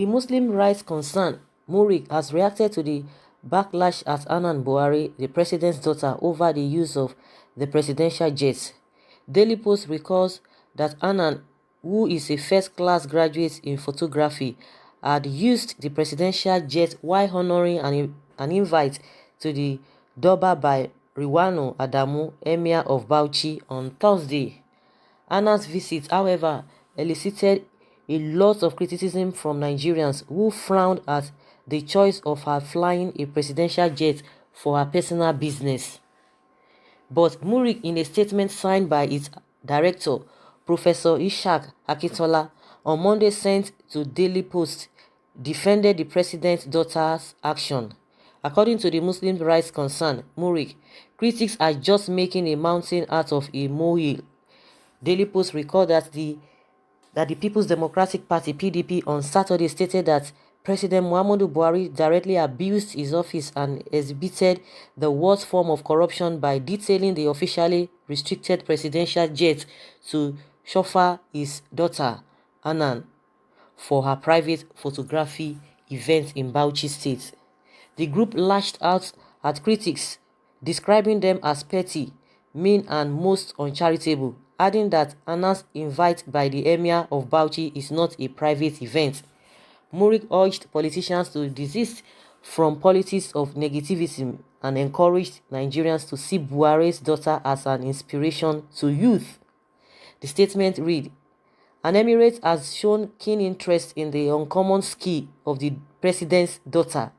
Muslim rights concern, MURIC, has reacted to the backlash at BUHARI, the president's daughter, over the use of the presidential jet. Daily Post recalls that Annan, who is a first-class graduate in photography, had used the presidential jet while honoring an invite to the Durbar by Riwanu Adamu, Emir of Bauchi, on Thursday. Annan's visit, however, elicited a lot of criticism from Nigerians who frowned at the choice of her flying a presidential jet for her personal business. But MURIC, in a statement signed by its director, Professor Ishaq Akintola, on Monday sent to Daily Post, defended the president's daughter's action. According to the Muslim rights concern, MURIC, critics are just making a mountain out of a molehill. Daily Post recalled that the People's Democratic Party (PDP) on Saturday stated that President Muhammadu Buhari directly abused his office and exhibited the worst form of corruption by detailing the officially restricted presidential jet to chauffeur his daughter, Annan, for her private photography event in Bauchi State. The group lashed out at critics, describing them as petty, mean and most uncharitable, adding that Annan's invite by the Emir of Bauchi is not a private event. MURIC urged politicians to desist from politics of negativism and encouraged Nigerians to see Buhari's daughter as an inspiration to youth. The statement read, "An emirate has shown keen interest in the uncommon skill of the president's daughter.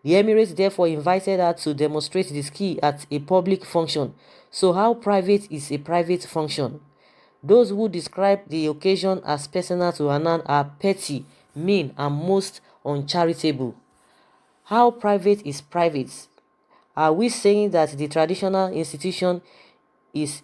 The emirate therefore invited her to demonstrate the skill at a public function. So how private is a private function? Those who describe the occasion as personal to Annan are petty, mean and most uncharitable. How private is private? Are we saying that the traditional institution is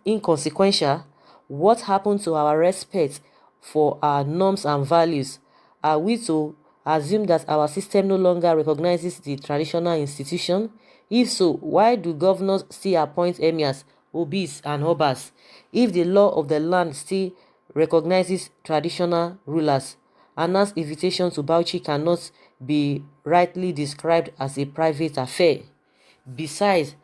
inconsequential? What happened to our respect for our norms and values? Are we to assume that our system no longer recognizes the traditional institution? If so, why do governors still appoint emirs, obis and obas? If the law of the land still recognizes traditional rulers, Annan's invitation to Bauchi cannot be rightly described as a private affair. Besides,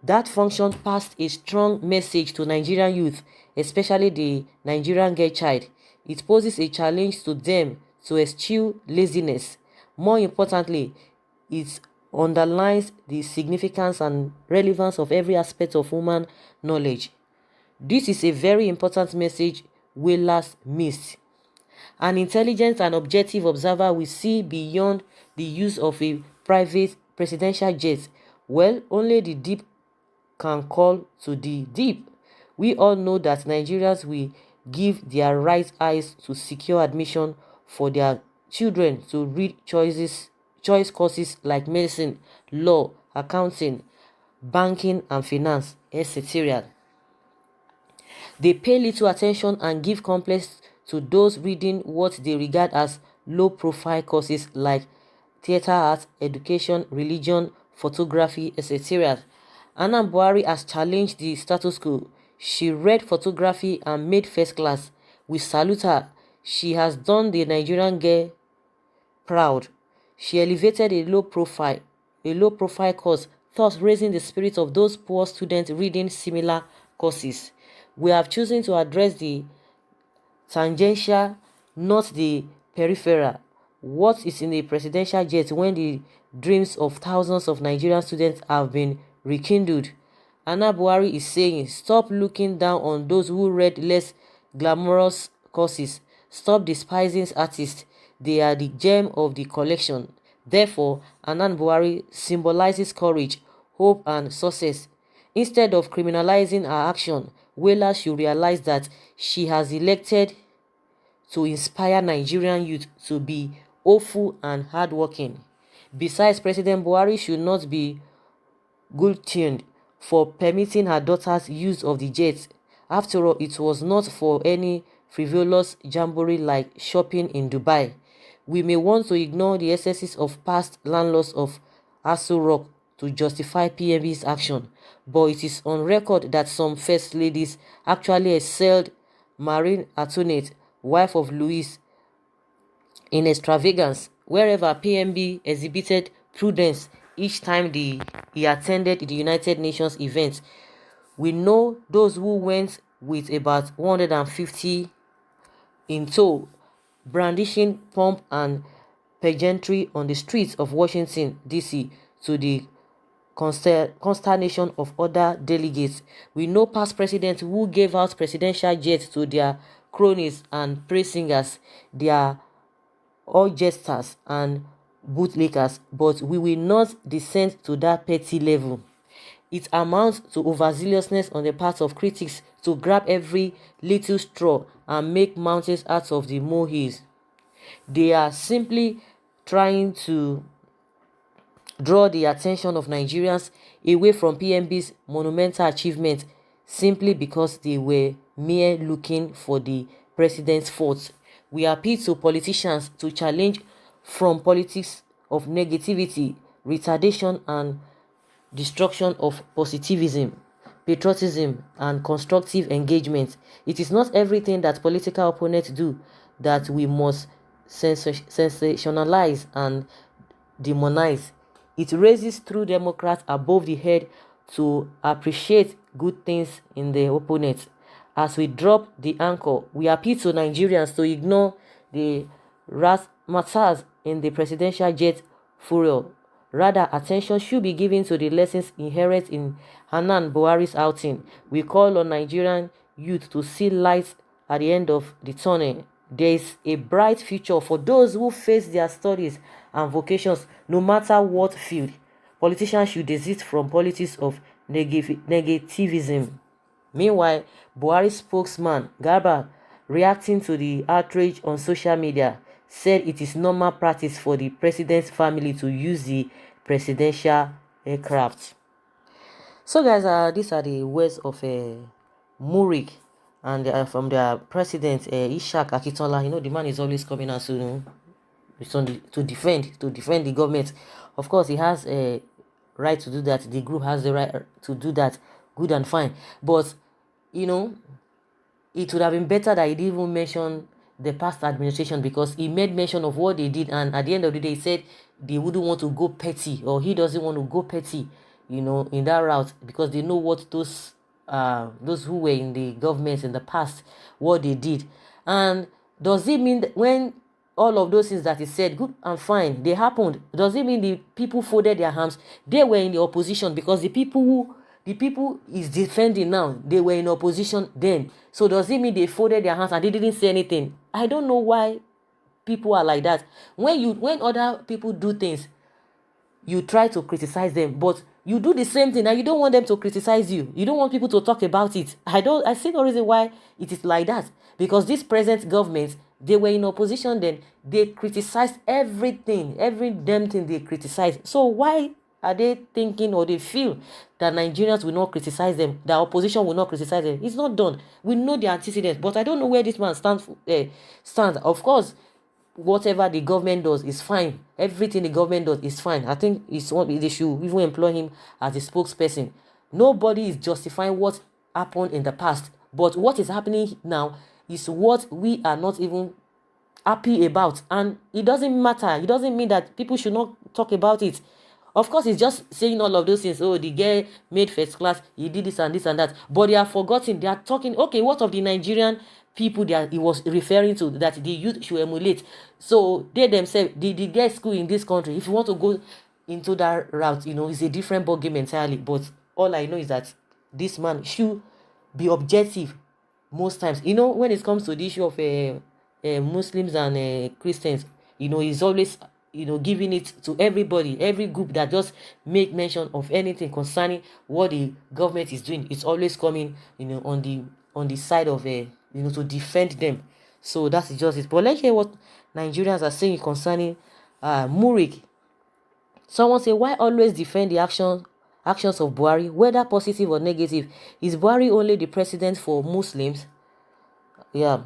that function passed a strong message to Nigerian youth, especially the Nigerian girl child. It poses a challenge to them to eschew laziness. More importantly, it underlines the significance and relevance of every aspect of human knowledge. This is a very important message Wheelers missed. An intelligent and objective observer will see beyond the use of a private presidential jet. Well, only the deep can call to the deep. We all know that Nigerians will give their right eyes to secure admission for their children to read choice courses like medicine, law, accounting, banking and finance, etc. They pay little attention and give complex to those reading what they regard as low-profile courses like theater art, education, religion, photography, etc. Annan Buhari has challenged the status quo. She read photography and made first class. We salute her. She has done the Nigerian girl proud. She elevated a low profile course, thus raising the spirit of those poor students reading similar courses. We have chosen to address the tangential, not the peripheral. What is in a presidential jet when the dreams of thousands of Nigerian students have been rekindled? Annan Buhari is saying, stop looking down on those who read less glamorous courses. Stop despising artists. They are the gem of the collection. Therefore, Annan Buhari symbolizes courage, hope and success. Instead of criminalizing her action, Wheeler should realize that she has elected to inspire Nigerian youth to be hopeful and hardworking. Besides, President Buhari should not be guillotined for permitting her daughter's use of the jet. After all, it was not for any frivolous jamboree like shopping in Dubai. We may want to ignore the excesses of past landlords of Aso Rock to justify PMB's action, but it is on record that some first ladies actually excelled. Maureen Antoinette, wife of Louis in extravagance, wherever PMB exhibited prudence each time he attended the United Nations event. We know those who went with about 150 in tow, brandishing pomp and pageantry on the streets of Washington, D.C., to the consternation of other delegates. We know past presidents who gave out presidential jets to their cronies and praise singers. They are all jesters and bootlickers, but we will not descend to that petty level. It amounts to overzealousness on the part of critics to grab every little straw and make mountains out of the molehills. They are simply trying to draw the attention of Nigerians away from PMB's monumental achievement simply because they were mere looking for the president's faults. We appeal to politicians to challenge from politics of negativity, retardation, and destruction of positivism, patriotism, and constructive engagement. It is not everything that political opponents do that we must sensationalize and demonize. It raises true Democrats above the head to appreciate good things in their opponents. As we drop the anchor, we appeal to Nigerians to ignore the razzmatazz in the presidential jet furor. Rather, attention should be given to the lessons inherent in Hanan Buhari's outing. We call on Nigerian youth to see light at the end of the tunnel. There is a bright future for those who face their studies and vocations, no matter what field. Politicians should desist from politics of negativism. Meanwhile, Buhari spokesman Garba, reacting to the outrage on social media, said it is normal practice for the president's family to use the presidential aircraft. So guys, these are the words of MURIC and from their president Ishaq Akitola. You know, the man is always coming out to defend the government. Of course, he has a right to do that. The group has the right to do that. Good and fine. But you know, it would have been better that he didn't even mention the past administration, because he made mention of what they did, and at the end of the day, he said they wouldn't want to go petty, or he doesn't want to go petty, you know, in that route, because they know what those who were in the government in the past, what they did. And does it mean that when all of those things that he said, good and fine, they happened, does it mean the people folded their hands? They were in the opposition, because the people is defending now, they were in opposition then. So does it mean they folded their hands and they didn't say anything? I don't know why people are like that. When other people do things, you try to criticize them, but you do the same thing and you don't want them to criticize you. You don't want people to talk about it. I see no reason why it is like that, because this present government, they were in opposition then, they criticized everything, every damn thing they criticized. So why are they thinking, or they feel that Nigerians will not criticize them, that opposition will not criticize them? It's not done. We know the antecedents, but I don't know where this man stands. Of course, whatever the government does is fine. Everything the government does is fine. I think they should even employ him as a spokesperson. Nobody is justifying what happened in the past, but what is happening now is what we are not even happy about, and it doesn't matter. It doesn't mean that people should not talk about it. Of course, he's just saying all of those things. Oh, the guy made first class, he did this and this and that. But they are forgotten. They are talking, okay, what of the Nigerian people that he was referring to, that the youth should emulate? So they themselves, the girls school in this country, if you want to go into that route, you know, it's a different ballgame entirely. But all I know is that this man should be objective most times. You know, when it comes to the issue of Muslims and Christians, you know, he's always, you know, giving it to everybody, every group that just make mention of anything concerning what the government is doing. It's always coming, you know, on the side of you know, to defend them. So that's just it. But let's hear what Nigerians are saying concerning MURIC. Someone say, why always defend the actions of Buhari, whether positive or negative? Is Buhari only the president for Muslims? Yeah.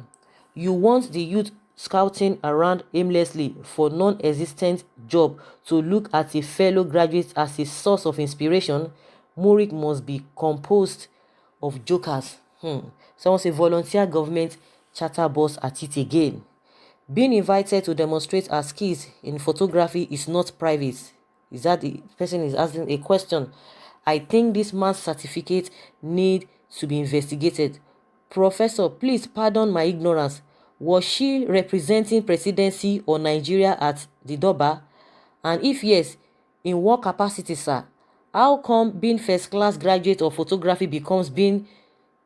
You want the youth scouting around aimlessly for non-existent job to look at a fellow graduate as a source of inspiration? MURIC must be composed of jokers. Someone say, volunteer government chatterbox at it again. Being invited to demonstrate our skills in photography is not private. Is that the person is asking a question? I think this man's certificate need to be investigated. Professor, please pardon my ignorance. Was she representing presidency or Nigeria at the Doba? And if yes, in what capacity, sir? How come being first class graduate of photography becomes thing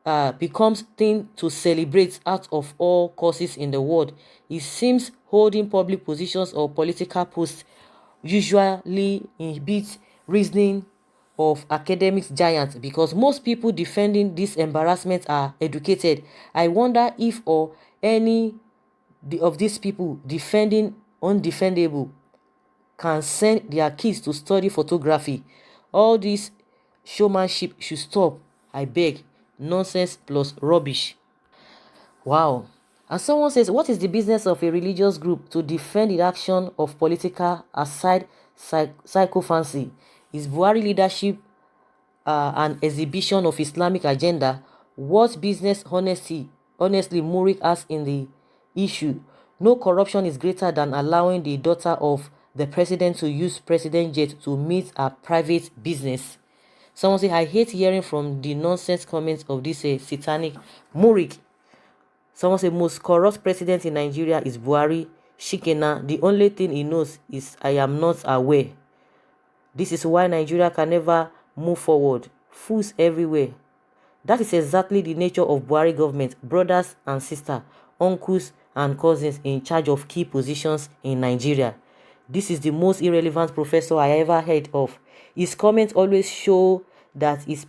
to celebrate out of all courses in the world? It seems holding public positions or political posts usually inhibits reasoning of academic giants, because most people defending this embarrassment are educated. I wonder if or any of these people defending undefendable can send their kids to study photography. All this showmanship should stop, I beg. Nonsense plus rubbish. Wow. And someone says, what is the business of a religious group to defend the action of political aside psychophancy? Is Buhari leadership an exhibition of Islamic agenda? What business honestly MURIC has in the issue? No corruption is greater than allowing the daughter of the president to use president jet to meet a private business. Someone say, I hate hearing from the nonsense comments of this satanic MURIC. Someone say, most corrupt president in Nigeria is Buhari. Shikena, the only thing he knows is I am not aware. This is why Nigeria can never move forward. Fools everywhere. That is exactly the nature of Buhari government. Brothers and sisters, uncles and cousins in charge of key positions in Nigeria. This is the most irrelevant professor I ever heard of. His comments always show that his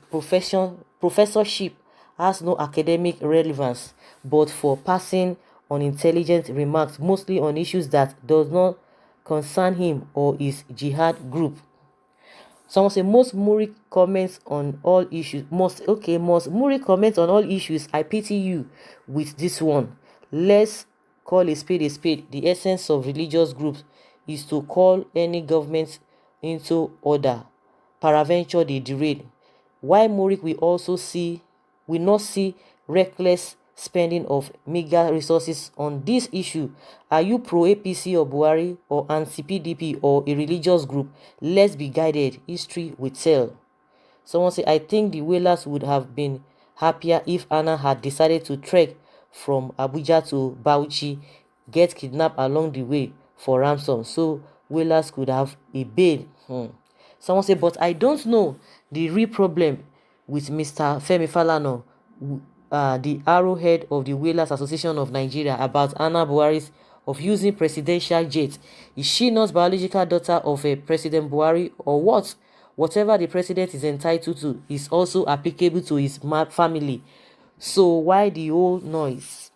professorship has no academic relevance, but for passing unintelligent remarks, mostly on issues that does not concern him or his jihad group. Someone say, most MURIC comments on all issues. Most MURIC comments on all issues. I pity you with this one. Let's call a spade a spade. The essence of religious groups is to call any government into order. Paraventure they derail. Why MURIC will not see reckless spending of meager resources on this issue? Are you pro-APC or Buhari or anti-PDP or a religious group? Let's be guided. History will tell. Someone say, I think the whalers would have been happier if Anna had decided to trek from Abuja to Bauchi, get kidnapped along the way for ransom, so whalers could have a bail. Someone say, but I don't know the real problem with Mr. Femi Falana, the arrowhead of the Whalers Association of Nigeria, about Anna Buhari's of using presidential jet. Is she not biological daughter of a President Buhari, or what? Whatever the president is entitled to is also applicable to his family. So why the whole noise?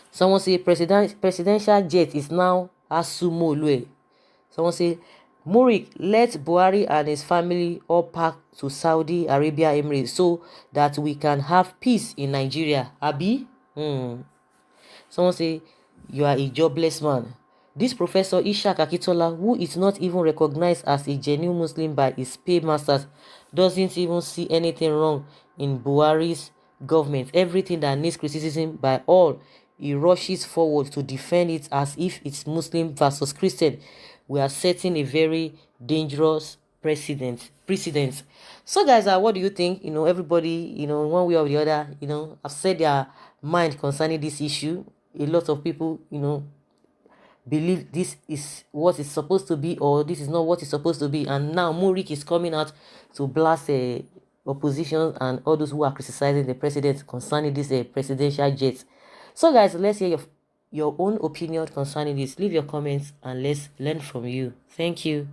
Someone say presidential jet is now Asumolue. Someone say, MURIC, let Buhari and his family all pack to Saudi Arabia Emirates so that we can have peace in Nigeria. Abi? Someone say, you are a jobless man. This Professor Ishaq Akitola, who is not even recognized as a genuine Muslim by his paymasters, doesn't even see anything wrong in Buhari's government. Everything that needs criticism by all, he rushes forward to defend it as if it's Muslim versus Christian. We are setting a very dangerous precedent. So guys, what do you think? Everybody, one way or the other, have said their mind concerning this issue. A lot of people, believe this is what it's supposed to be, or this is not what it's supposed to be. And now MURIC is coming out to blast opposition and all those who are criticizing the president concerning this presidential jet. So guys, let's hear your own opinion concerning this. Leave your comments and let's learn from you. Thank you.